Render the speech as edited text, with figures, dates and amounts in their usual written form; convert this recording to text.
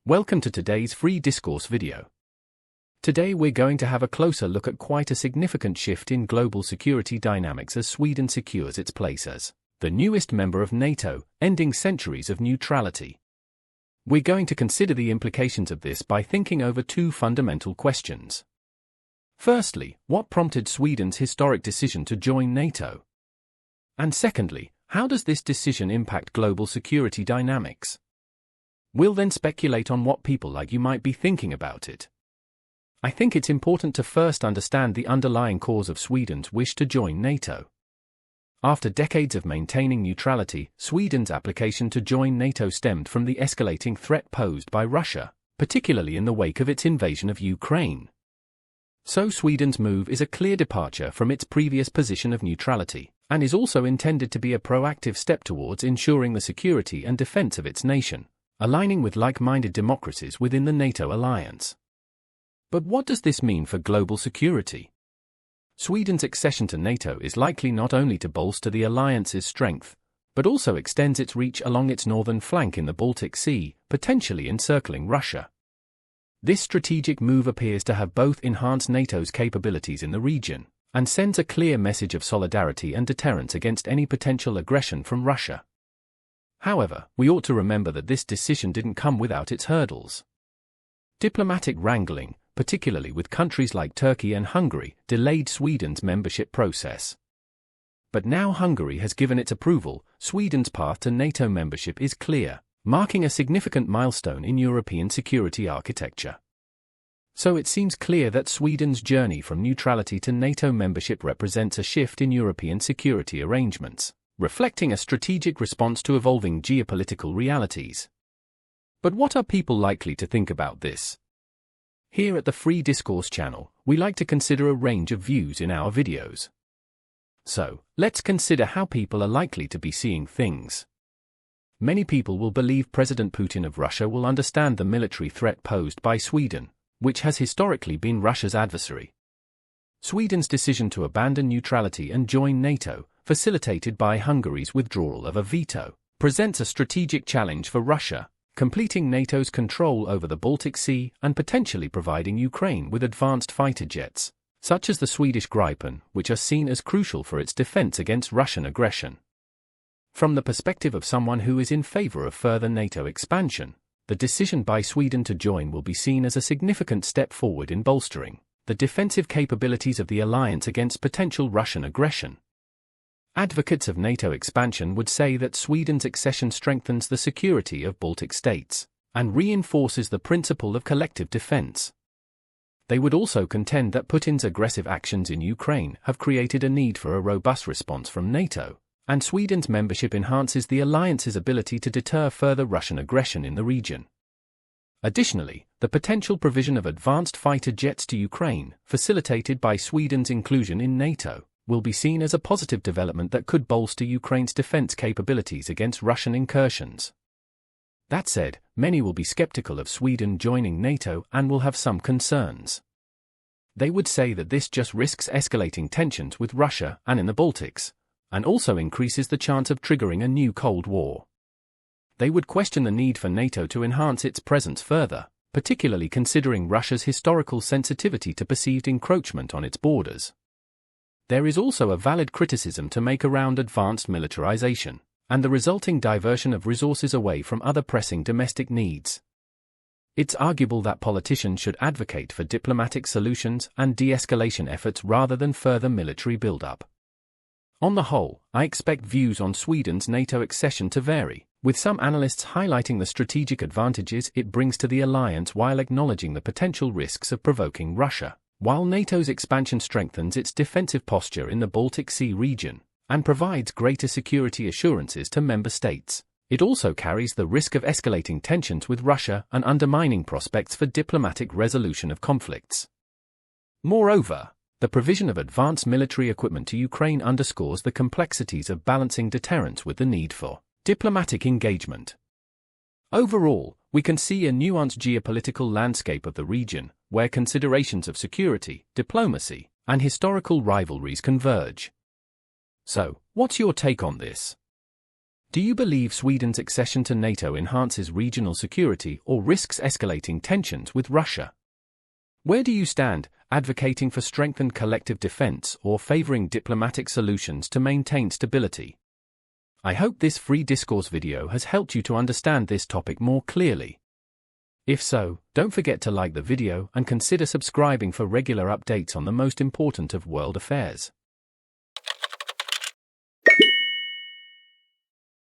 Welcome to today's free discourse video. Today we're going to have a closer look at quite a significant shift in global security dynamics as Sweden secures its place as the newest member of NATO, ending centuries of neutrality. We're going to consider the implications of this by thinking over two fundamental questions. Firstly, what prompted Sweden's historic decision to join NATO? And secondly, how does this decision impact global security dynamics? We'll then speculate on what people like you might be thinking about it. I think it's important to first understand the underlying cause of Sweden's wish to join NATO. After decades of maintaining neutrality, Sweden's application to join NATO stemmed from the escalating threat posed by Russia, particularly in the wake of its invasion of Ukraine. So Sweden's move is a clear departure from its previous position of neutrality, and is also intended to be a proactive step towards ensuring the security and defense of its nation, aligning with like-minded democracies within the NATO alliance. But what does this mean for global security? Sweden's accession to NATO is likely not only to bolster the alliance's strength, but also extends its reach along its northern flank in the Baltic Sea, potentially encircling Russia. This strategic move appears to have both enhanced NATO's capabilities in the region, and sends a clear message of solidarity and deterrence against any potential aggression from Russia. However, we ought to remember that this decision didn't come without its hurdles. Diplomatic wrangling, particularly with countries like Turkey and Hungary, delayed Sweden's membership process. But now Hungary has given its approval, Sweden's path to NATO membership is clear, marking a significant milestone in European security architecture. So it seems clear that Sweden's journey from neutrality to NATO membership represents a shift in European security arrangements, reflecting a strategic response to evolving geopolitical realities. But what are people likely to think about this? Here at the Free Discourse channel, we like to consider a range of views in our videos. So, let's consider how people are likely to be seeing things. Many people will believe President Putin of Russia will understand the military threat posed by Sweden, which has historically been Russia's adversary. Sweden's decision to abandon neutrality and join NATO, facilitated by Hungary's withdrawal of a veto, presents a strategic challenge for Russia, completing NATO's control over the Baltic Sea and potentially providing Ukraine with advanced fighter jets, such as the Swedish Gripen, which are seen as crucial for its defense against Russian aggression. From the perspective of someone who is in favor of further NATO expansion, the decision by Sweden to join will be seen as a significant step forward in bolstering the defensive capabilities of the alliance against potential Russian aggression. Advocates of NATO expansion would say that Sweden's accession strengthens the security of Baltic states and reinforces the principle of collective defense. They would also contend that Putin's aggressive actions in Ukraine have created a need for a robust response from NATO, and Sweden's membership enhances the alliance's ability to deter further Russian aggression in the region. Additionally, the potential provision of advanced fighter jets to Ukraine, facilitated by Sweden's inclusion in NATO, will be seen as a positive development that could bolster Ukraine's defense capabilities against Russian incursions. That said, many will be skeptical of Sweden joining NATO and will have some concerns. They would say that this just risks escalating tensions with Russia and in the Baltics, and also increases the chance of triggering a new Cold War. They would question the need for NATO to enhance its presence further, particularly considering Russia's historical sensitivity to perceived encroachment on its borders. There is also a valid criticism to make around advanced militarization, and the resulting diversion of resources away from other pressing domestic needs. It's arguable that politicians should advocate for diplomatic solutions and de-escalation efforts rather than further military build-up. On the whole, I expect views on Sweden's NATO accession to vary, with some analysts highlighting the strategic advantages it brings to the alliance while acknowledging the potential risks of provoking Russia. While NATO's expansion strengthens its defensive posture in the Baltic Sea region and provides greater security assurances to member states, it also carries the risk of escalating tensions with Russia and undermining prospects for diplomatic resolution of conflicts. Moreover, the provision of advanced military equipment to Ukraine underscores the complexities of balancing deterrence with the need for diplomatic engagement. Overall, we can see a nuanced geopolitical landscape of the region, where considerations of security, diplomacy, and historical rivalries converge. So, what's your take on this? Do you believe Sweden's accession to NATO enhances regional security or risks escalating tensions with Russia? Where do you stand, advocating for strengthened collective defense or favoring diplomatic solutions to maintain stability? I hope this free discourse video has helped you to understand this topic more clearly. If so, don't forget to like the video and consider subscribing for regular updates on the most important of world affairs.